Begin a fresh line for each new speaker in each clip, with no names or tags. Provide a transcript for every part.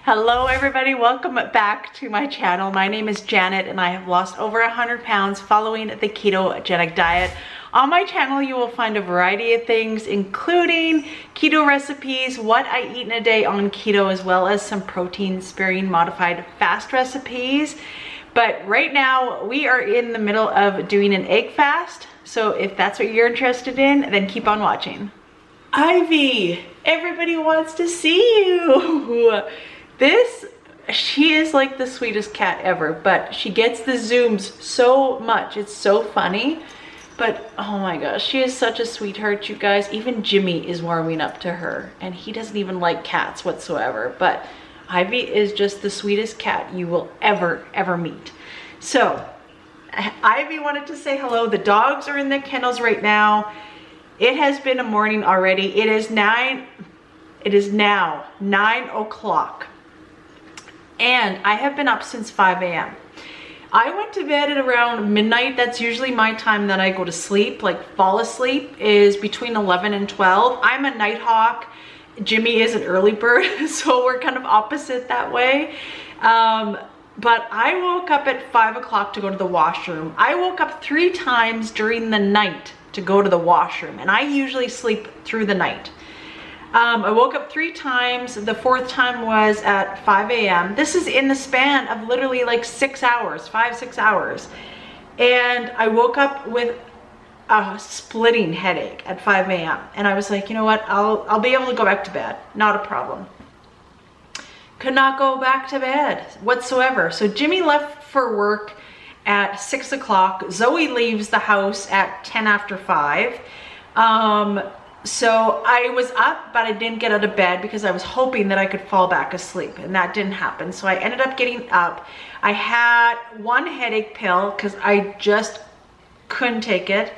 Hello everybody, welcome back to my channel. My name is Janet and I have lost over 100 pounds following the ketogenic diet. On my channel you will find a variety of things including keto recipes, what I eat in a day on keto, as well as some protein sparing modified fast recipes. But right now we are in the middle of doing an egg fast, so if that's what you're interested in, then keep on watching. Ivy, everybody wants to see you. She is like the sweetest cat ever, but she gets the zooms so much. It's so funny, but oh my gosh, she is such a sweetheart, you guys. Even Jimmy is warming up to her and he doesn't even like cats whatsoever, but Ivy is just the sweetest cat you will ever meet. So Ivy wanted to say hello. The dogs are in the kennels right now. It has been a morning already. It is now 9 o'clock. And I have been up since 5 a.m. I went to bed at around midnight. That's usually my time that I go to sleep, like fall asleep, is between 11 and 12. I'm a night hawk. Jimmy is an early bird, so we're kind of opposite that way. But I woke up at 5 o'clock to go to the washroom. I woke up 3 times during the night to go to the washroom, and I usually sleep through the night. I woke up 3 times. The 4th time was at 5 a.m. This is in the span of literally like 6 hours, 5-6 hours. And I woke up with a splitting headache at 5 a.m. And I was like, you know what? I'll be able to go back to bed. Not a problem. Could not go back to bed whatsoever. So Jimmy left for work at 6 o'clock. Zoe leaves the house at 10 after 5. So I was up, but I didn't get out of bed because I was hoping that I could fall back asleep, and that didn't happen. So I ended up getting up. I had 1 headache pill because I just couldn't take it,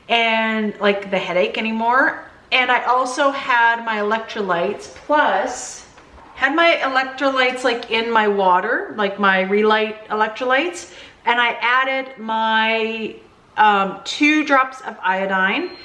and like the headache anymore. And I also had my electrolytes, plus had my electrolytes like in my water, like my Relight electrolytes. And I added my 2 drops of iodine.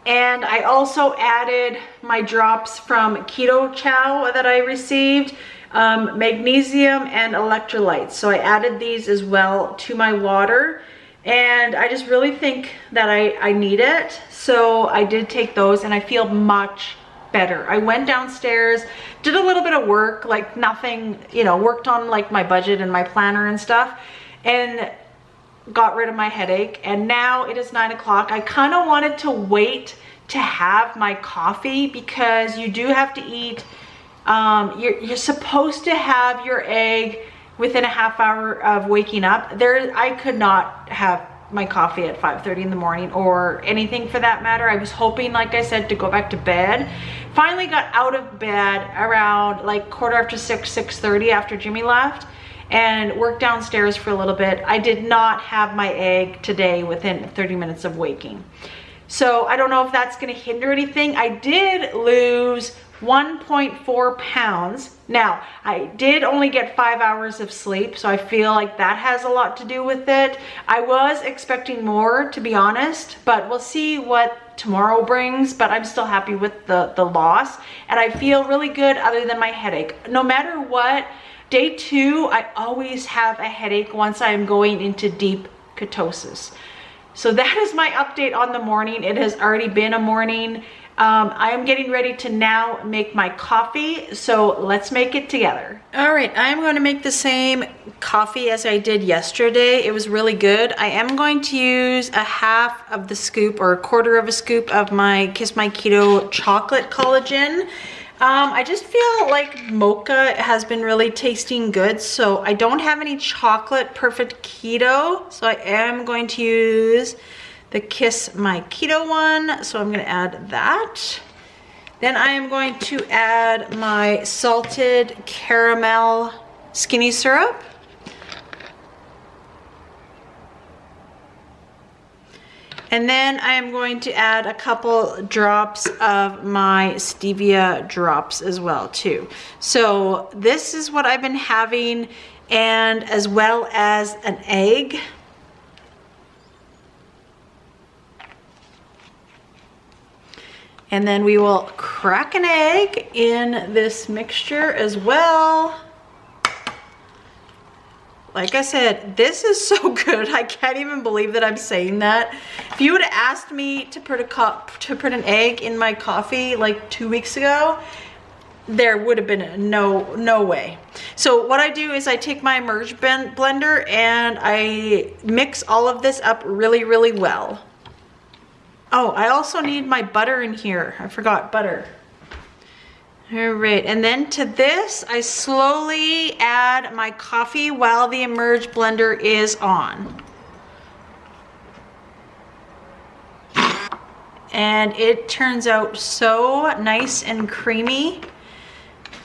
And I also added my drops from Keto Chow that I received, magnesium and electrolytes. So I added these as well to my water. And I just really think that I need it. So I did take those and I feel much better. I went downstairs, did a little bit of work, like nothing, you know, worked on like my budget and my planner and stuff, and got rid of my headache. And now it is 9 o'clock. I kind of wanted to wait to have my coffee because you do have to eat, you're supposed to have your egg within a half hour of waking up. I could not have my coffee at 5:30 in the morning or anything for that matter. I was hoping, like I said, to go back to bed. Finally got out of bed around like 6:45, 6:30 after Jimmy left, and worked downstairs for a little bit. I did not have my egg today within 30 minutes of waking. So I don't know if that's gonna hinder anything. I did lose 1.4 pounds. Now, I did only get 5 hours of sleep, so I feel like that has a lot to do with it. I was expecting more, to be honest, but we'll see what tomorrow brings, but I'm still happy with the loss. And I feel really good other than my headache. No matter what, day 2, I always have a headache once I am going into deep ketosis. So that is my update on the morning. It has already been a morning. I am getting ready to now make my coffee, so let's make it together. All right, I'm going to make the same coffee as I did yesterday. It was really good. I am going to use a half of the scoop or a quarter of a scoop of my Kiss My Keto chocolate collagen. I just feel like mocha has been really tasting good, so I don't have any chocolate perfect keto, so I am going to use the Kiss My Keto one, so I'm going to add that. Then I am going to add my salted caramel skinny syrup. And then I am going to add a couple drops of my stevia drops as well too. So this is what I've been having, and as well as an egg. And then we will crack an egg in this mixture as well. like I said, this is so good. I can't even believe that I'm saying that. If you would have asked me to put an egg in my coffee like 2 weeks ago, there would have been no way. So what I do is I take my Emerge blender and I mix all of this up really, really well. Oh, I also need my butter in here. I forgot butter. All right, and then to this, I slowly add my coffee while the Emerge blender is on. And it turns out so nice and creamy.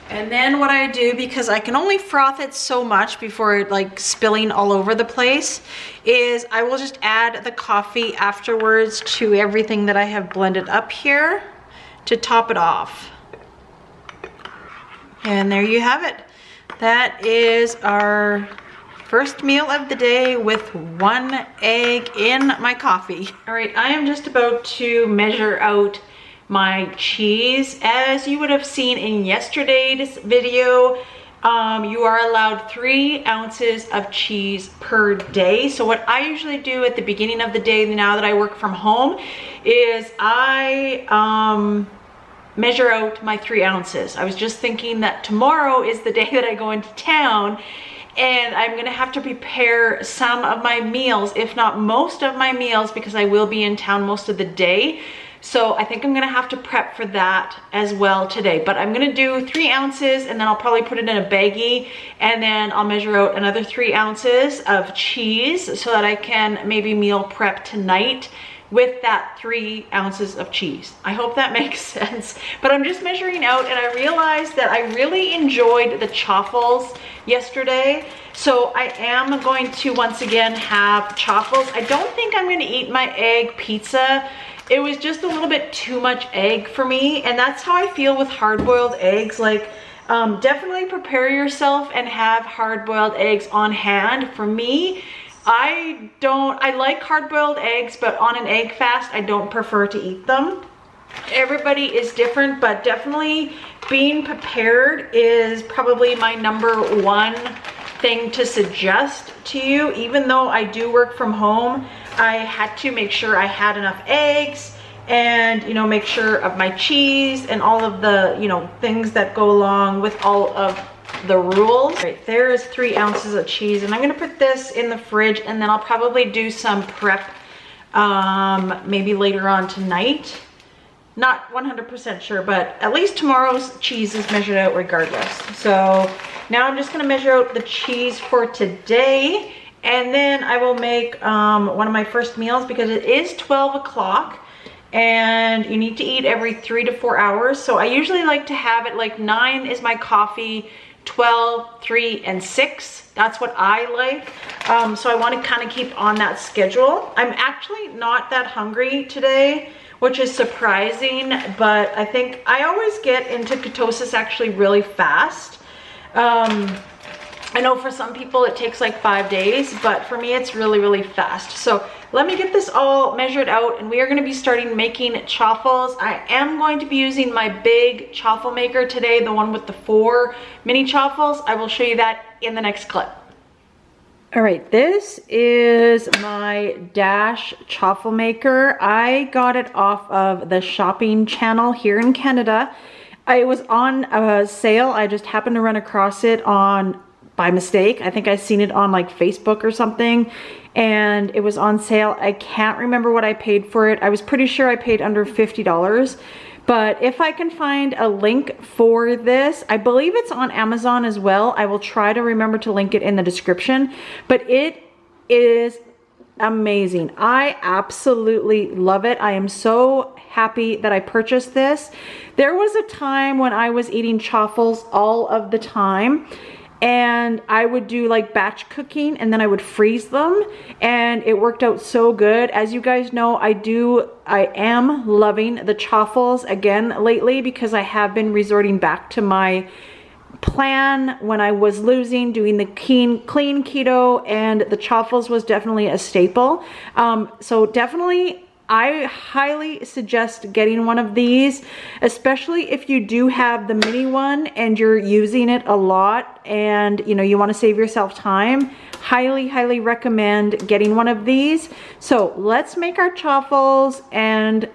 And then what I do, because I can only froth it so much before it like spilling all over the place, is I will just add the coffee afterwards to everything that I have blended up here to top it off. And there you have it. That is our first meal of the day with 1 egg in my coffee. All right, I am just about to measure out my cheese. As you would have seen in yesterday's video, you are allowed 3 ounces of cheese per day. So what I usually do at the beginning of the day, now that I work from home, is I measure out my 3 ounces. I was just thinking that tomorrow is the day that I go into town, and I'm gonna have to prepare some of my meals, if not most of my meals, because I will be in town most of the day. So I think I'm gonna have to prep for that as well today. But I'm gonna do 3 ounces, and then I'll probably put it in a baggie, and then I'll measure out another 3 ounces of cheese so that I can maybe meal prep tonight with that 3 ounces of cheese. I hope that makes sense. But I'm just measuring out, and I realized that I really enjoyed the chaffles yesterday. So I am going to once again have chaffles. I don't think I'm gonna eat my egg pizza. It was just a little bit too much egg for me, and that's how I feel with hard-boiled eggs. Like, definitely prepare yourself and have hard-boiled eggs on hand. For me, I like hard-boiled eggs, but on an egg fast, I don't prefer to eat them. Everybody is different, but definitely being prepared is probably my #1 thing to suggest to you. Even though I do work from home, I had to make sure I had enough eggs and, you know, make sure of my cheese and all of the, you know, things that go along with all of the rules. All right, there is 3 ounces of cheese, and I'm gonna put this in the fridge, and then I'll probably do some prep maybe later on tonight. Not 100% sure, but at least tomorrow's cheese is measured out regardless. So now I'm just gonna measure out the cheese for today, and then I will make one of my first meals, because it is 12 o'clock and you need to eat every 3 to 4 hours. So I usually like to have it like 9 is my coffee, 12, 3, and 6. That's what I like. So I want to kind of keep on that schedule. I'm actually not that hungry today, which is surprising, but I think I always get into ketosis actually really fast. I know for some people it takes like 5 days, but for me it's really, really fast. So let me get this all measured out, and we are gonna be starting making chaffles. I am going to be using my big chaffle maker today, the one with the 4 mini chaffles. I will show you that in the next clip. All right, this is my Dash chaffle maker. I got it off of the shopping channel here in Canada. It was on a sale. I just happened to run across it by mistake. I think I seen it on like Facebook or something, and it was on sale. I can't remember what I paid for it. I was pretty sure I paid under $50. But if I can find a link for this, I believe it's on Amazon as well. I will try to remember to link it in the description. But it is amazing. I absolutely love it. I am so happy that I purchased this. There was a time when I was eating chaffles all of the time, and I would do like batch cooking, and then I would freeze them, and it worked out so good. As you guys know, I am loving the chaffles again lately, because I have been resorting back to my plan when I was doing the clean keto, and the chaffles was definitely a staple. So definitely I highly suggest getting one of these, especially if you do have the mini one and you're using it a lot and you know you want to save yourself time. Highly recommend getting one of these. So let's make our chaffles and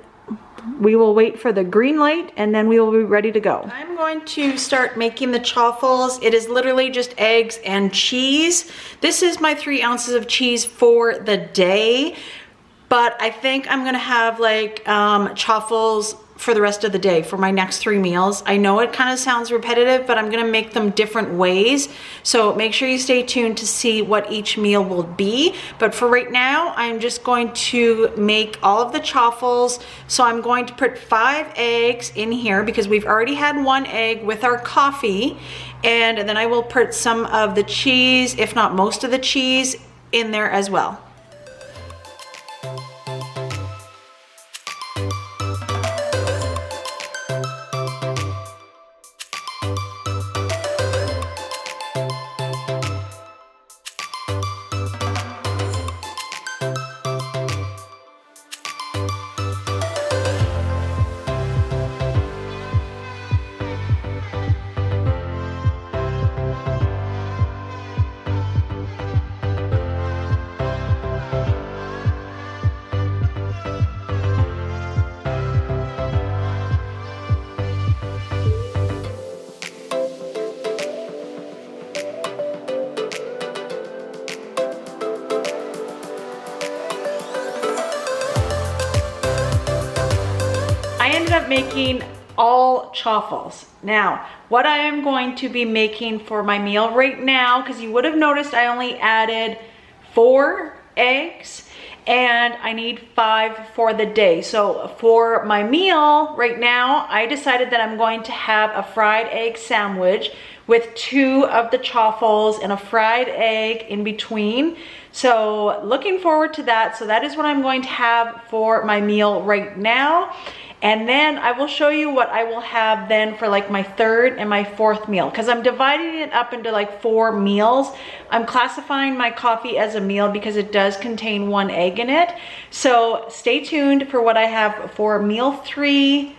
we will wait for the green light and then we will be ready to go. I'm going to start making the chaffles. It is literally just eggs and cheese. This is my 3 ounces of cheese for the day, but I think I'm gonna have like chaffles for the rest of the day for my next 3 meals. I know it kind of sounds repetitive, but I'm gonna make them different ways. So make sure you stay tuned to see what each meal will be. But for right now, I'm just going to make all of the chaffles. So I'm going to put 5 eggs in here because we've already had 1 egg with our coffee. And then I will put some of the cheese, if not most of the cheese, in there as well. I ended up making all chaffles. Now, what I am going to be making for my meal right now, because you would have noticed I only added 4 eggs and I need 5 for the day. So for my meal right now, I decided that I'm going to have a fried egg sandwich with 2 of the chaffles and a fried egg in between. So looking forward to that. So that is what I'm going to have for my meal right now. And then I will show you what I will have then for like my 3rd and my 4th meal, because I'm dividing it up into like 4 meals. I'm classifying my coffee as a meal because it does contain 1 egg in it. So stay tuned for what I have for meal 3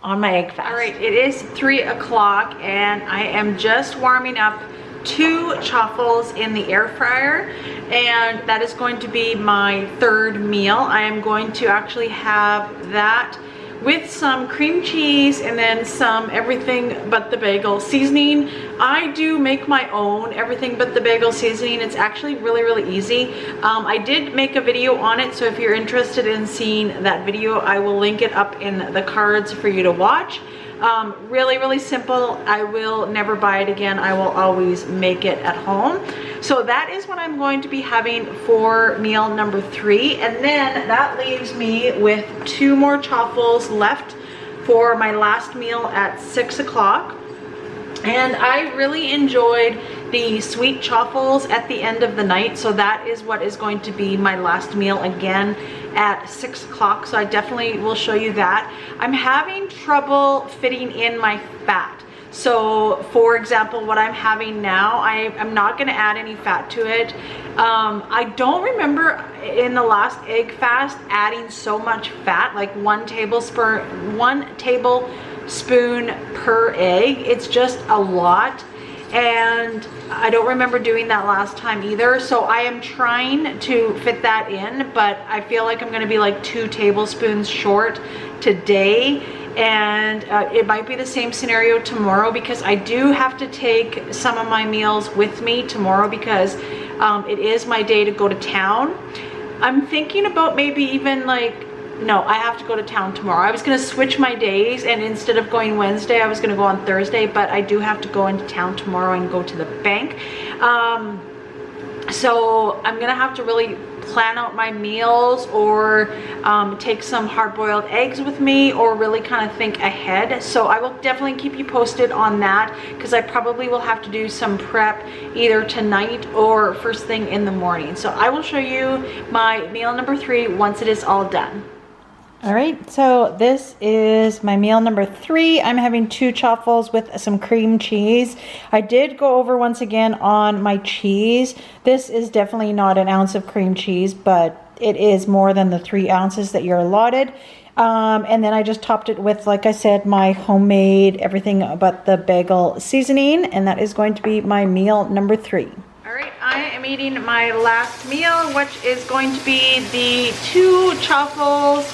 on my egg fast. All right, it is 3 o'clock and I am just warming up 2 chaffles in the air fryer, and that is going to be my 3rd meal. I am going to actually have that with some cream cheese and then some everything but the bagel seasoning. I do make my own everything but the bagel seasoning. It's actually really easy. I did make a video on it, so if you're interested in seeing that video, I will link it up in the cards for you to watch. Really simple. I will never buy it again. I will always make it at home. So that is what I'm going to be having for meal number 3. And then that leaves me with 2 more chaffles left for my last meal at 6 o'clock. And I really enjoyed the sweet chaffles at the end of the night. So that is what is going to be my last meal again at 6 o'clock. So I definitely will show you that. I'm having trouble fitting in my fat. So for example, what I'm having now, I'm not going to add any fat to it. I don't remember in the last egg fast adding so much fat, like 1 tablespoon per egg. It's just a lot, and I don't remember doing that last time either. So I am trying to fit that in, but I feel like I'm going to be like 2 tablespoons short today. And it might be the same scenario tomorrow, because I do have to take some of my meals with me tomorrow because it is my day to go to town. I'm thinking about maybe even like, no, I have to go to town tomorrow. I was going to switch my days, and instead of going Wednesday, I was going to go on Thursday, but I do have to go into town tomorrow and go to the bank. So I'm going to have to really plan out my meals, or take some hard-boiled eggs with me, or really kind of think ahead. So I will definitely keep you posted on that, because I probably will have to do some prep either tonight or first thing in the morning. So I will show you my meal number 3 once it is all done. All right, so this is my meal number 3. I'm having 2 chaffles with some cream cheese. I did go over once again on my cheese. This is definitely not an ounce of cream cheese, but
it is more than the 3 ounces that you're allotted. And then I just topped it with, like I said, my homemade everything but the bagel seasoning, and that is going to be my meal number 3. All right, I am eating my last meal, which is going to be the 2 truffles,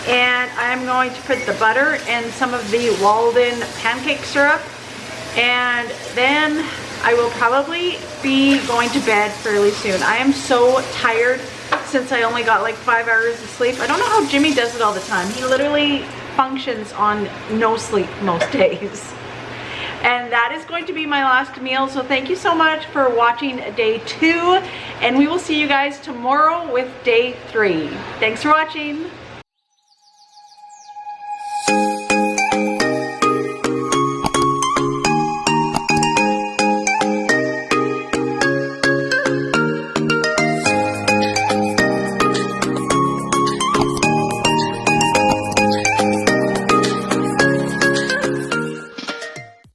and I'm going to put the butter and some of the Walden pancake syrup, and then I will probably be going to bed fairly soon. I am so tired since I only got like 5 hours of sleep. I don't know how Jimmy does it all the time. He literally functions on no sleep most days. And that is going to be my last meal. So thank you so much for watching day 2. And we will see you guys tomorrow with day 3. Thanks for watching.